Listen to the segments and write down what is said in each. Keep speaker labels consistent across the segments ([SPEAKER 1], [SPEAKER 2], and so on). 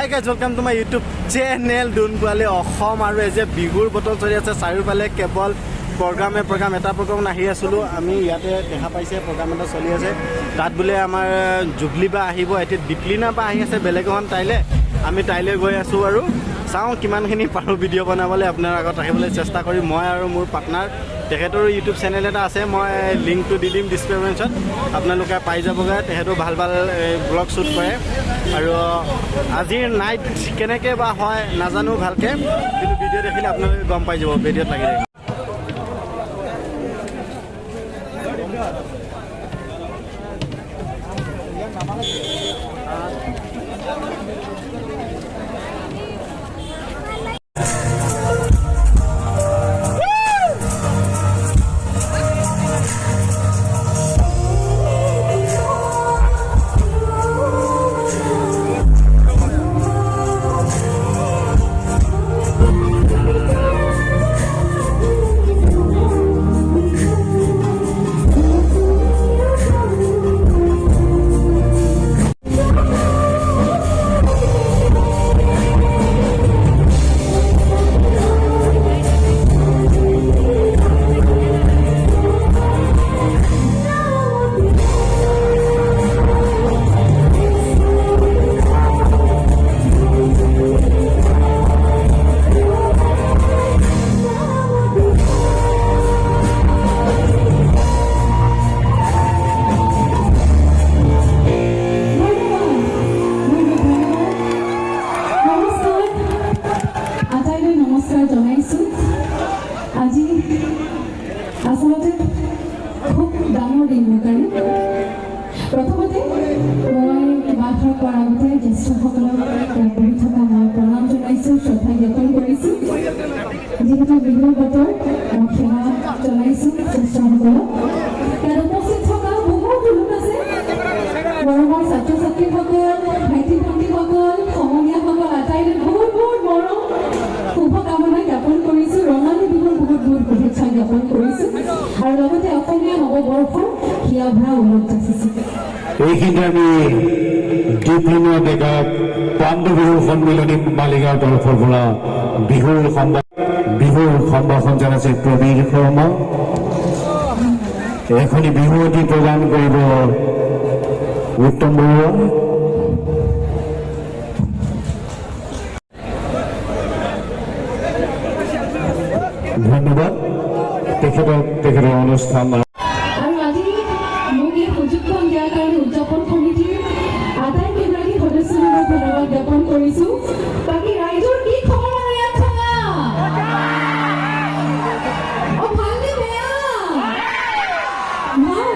[SPEAKER 1] hi guys welcome to my YouTube channel Dune পোৱালি অসম আৰু এই যে বিহুৰ বতৰ চলি আছে চাৰিওফালে কেৱল প্ৰগ্ৰাম এটা প্ৰগ্ৰাম আহি আছিলোঁ আমি ইয়াতে দেখা পাইছে প্ৰগ্ৰাম এটা চলি আছে তাত বোলে আমাৰ জুবলি বা আহিব এতিয়া দীপলিনা বা আহি আছে বেলেগ এখন আমি তাইলৈ গৈ আছোঁ আৰু চাওঁ কিমানখিনি পাৰোঁ ভিডিঅ' বনাবলৈ আপোনাৰ আগত ৰাখিবলৈ চেষ্টা কৰিম মই আৰু মোৰ পাৰ্টনাৰ তেখেতৰ ইউটিউব চেনেল এটা আছে মই লিংকটো দি দিম ডিছক্ৰিপশ্যনত আপোনালোকে পাই যাবগৈ তেখেতেও ভাল ব্লগ শ্বুট কৰে আৰু আজিৰ নাইট কেনেকৈ বা হয় নাজানো ভালকৈ কিন্তু ভিডিঅ' দেখিলে আপোনালোকে গম পাই যাব ভিডিঅ'ত লাগি থাকিব
[SPEAKER 2] प्रथमते मैं बात आगते ज्येष्ठসকলক বহি থকা মই প্ৰণাম জনাইছোঁ শ্ৰদ্ধা জ্ঞাপন কৰিছোঁ যিহেতু বিহুৰ বতৰ মই সেৱা জনাইছোঁ জ্যেষ্ঠসকলক ইয়াত উপস্থিত থকা বহুত লোক আছে মৰমৰ ছাত্ৰ ছাত্ৰীসকল ভাইটি ভণ্টিসকল সমনীয়াসকল আটাইৰে বহুত মৰম শুভকামনা জ্ঞাপন কৰিছোঁ ৰঙালী বিহুৰ বহুত শুভেচ্ছা জ্ঞাপন কৰিছোঁ আৰু লগতে অসমীয়া নৱবৰ্ষৰ হিয়া ভৰা উল্লেখ যাচিছোঁ
[SPEAKER 3] এইখিনিতে আমি দীপলিনা ডেকাক পাণ্ডু বিহুৰ সন্মিলনী মালিগাঁৱৰ তৰফৰ পৰা বিহুৰ সম্ভাষণ জনাইছে প্ৰবীৰ শৰ্মা এখনি বিহুৱতী প্ৰদান কৰিব উত্তম বৰুৱা ধন্যবাদ তেখেতৰ অনুষ্ঠান
[SPEAKER 2] জ্ঞাপন কৰিছোঁ বাকী ৰাইজৰ কি খবৰ আৰু ইয়াত থকা ভালনে বেয়া ভাল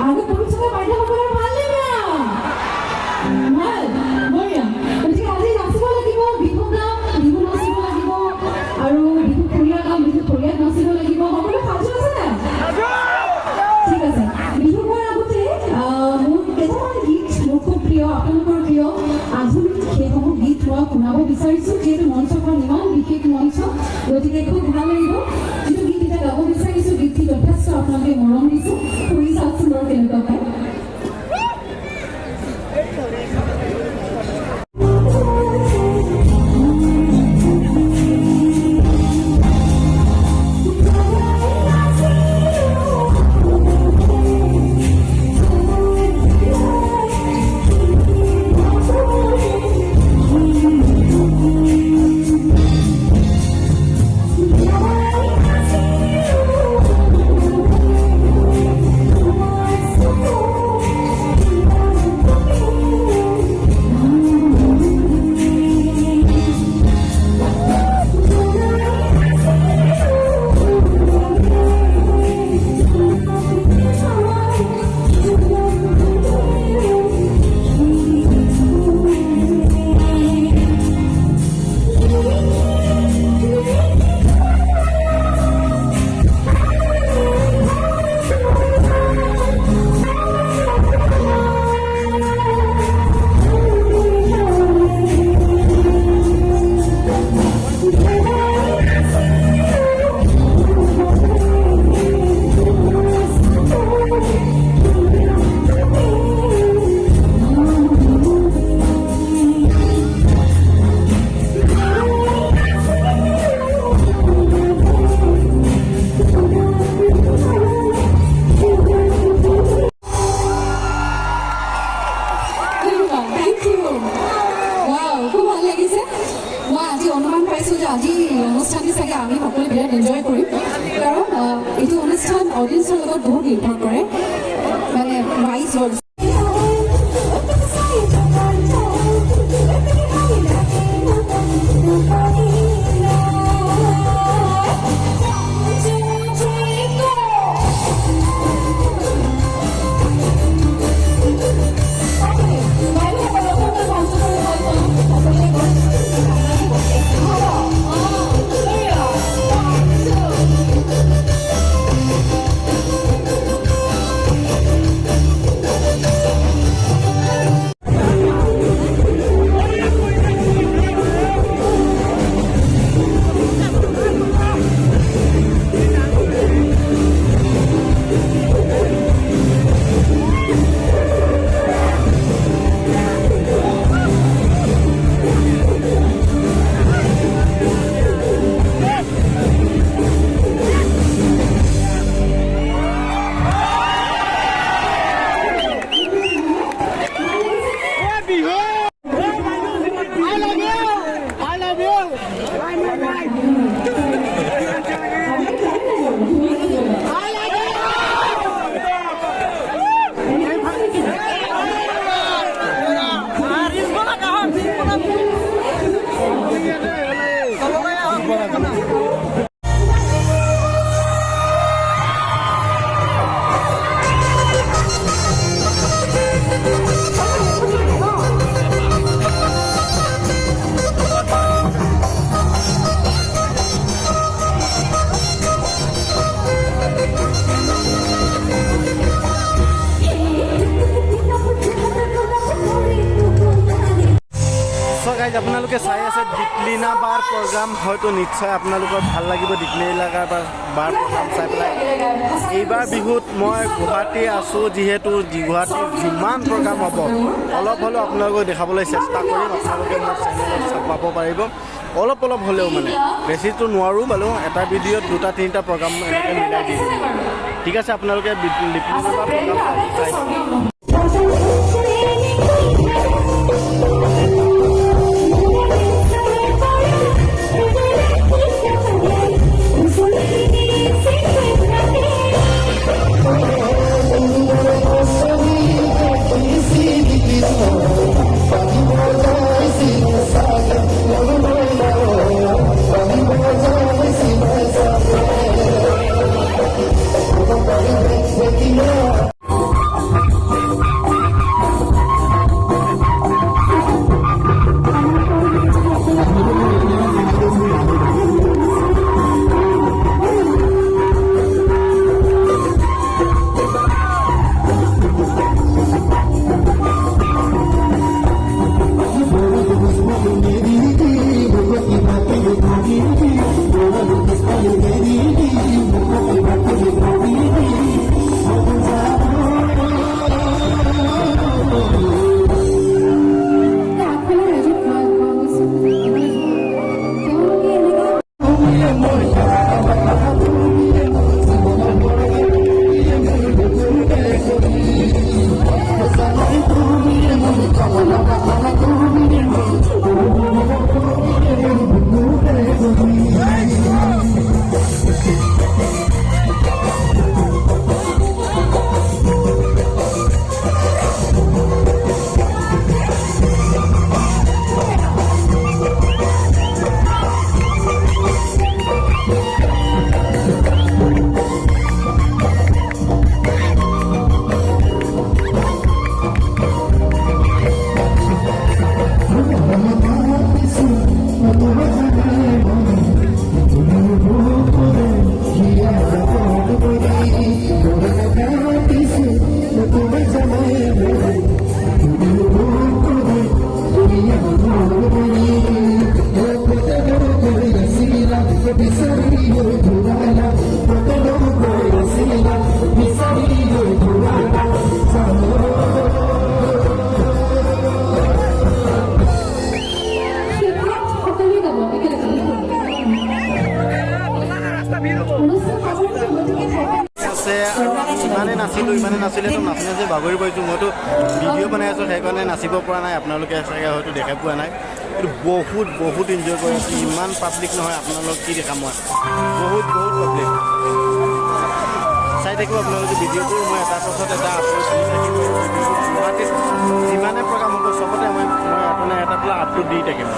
[SPEAKER 2] আগত পঢ়ি থকা বাইদেউসকলৰ ভালনে বেয়া ভাল বঢ়িয়া গতিকে আজি নাচিব লাগিব বিহু গাম বিহু নাচিব লাগিব আৰু বিহু ফৰিয়া গাম বিহু ফৰিয়াত নাচিব লাগিব সকলো সাজু আছে নাই ঠিক আছে বিহু হোৱাৰ আগতে মোৰ কেইটামান গীত মোৰ খুব প্ৰিয় আপোনালোকৰ প্ৰিয় আধুনিক সেইসমূহ গীত মই শুনাব বিচাৰিছোঁ যিহেতু মঞ্চখন ইমান বিশেষ মঞ্চ গতিকে খুব ভাল লাগিব যিটো গীত এতিয়া গাব বিচাৰিছোঁ গীতটি যথেষ্ট আপোনালোকে মৰম দিছোঁ শুনি চাওকচোন বাৰু কেনেকুৱা পায় পাইছোঁ যে আজি অনুষ্ঠানটি চাগে আমি সকলোৱে বিৰাট এনজয় কৰিম কাৰণ এইটো অনুষ্ঠান অডিয়েঞ্চৰ লগত বহুত নিৰ্ভৰ কৰে মানে ৰাইজ
[SPEAKER 1] আপোনালোকে চাই আছে দীপলিনা বাৰ প্ৰগ্ৰাম হয়তো নিশ্চয় আপোনালোকৰ ভাল লাগিব দীপলিনা বাৰ প্ৰগ্ৰাম চাই পেলাই এইবাৰ বিহুত মই গুৱাহাটী আছোঁ যিহেতু গুৱাহাটীত যিমান প্ৰগ্ৰাম হ'ব অলপ হ'লেও আপোনালোকক দেখাবলৈ চেষ্টা কৰিম আপোনালোকে মোৰ চেনেলত পাব পাৰিব অলপ হ'লেও মানে বেছিতো নোৱাৰোঁ বাৰু এটা ভিডিঅ'ত 2-3টা প্ৰগ্ৰাম এনেকৈ মিলাই দিম ঠিক আছে আপোনালোকে দীপলিনা বাৰ প্ৰগ্ৰাম চাই ইমানে নাচিলেতো নাচিলে যে বাগৰি পৰিছোঁ মইতো ভিডিঅ' বনাই আছোঁ সেইকাৰণে নাচিব পৰা নাই আপোনালোকে চাগে হয়তো দেখাই পোৱা নাই কিন্তু বহুত বহুত এনজয় কৰি আছোঁ ইমান পাব্লিক নহয় আপোনালোক কি দেখা মই বহুত বহুত পাব্লিক চাই থাকিব আপোনালোকে ভিডিঅ'বোৰ মই এটাৰ পাছত এটা আপলোড দি থাকিম গুৱাহাটীত যিমানে প্ৰগ্ৰাম হ'ব চবতে মই এটা আপলোড দি থাকিম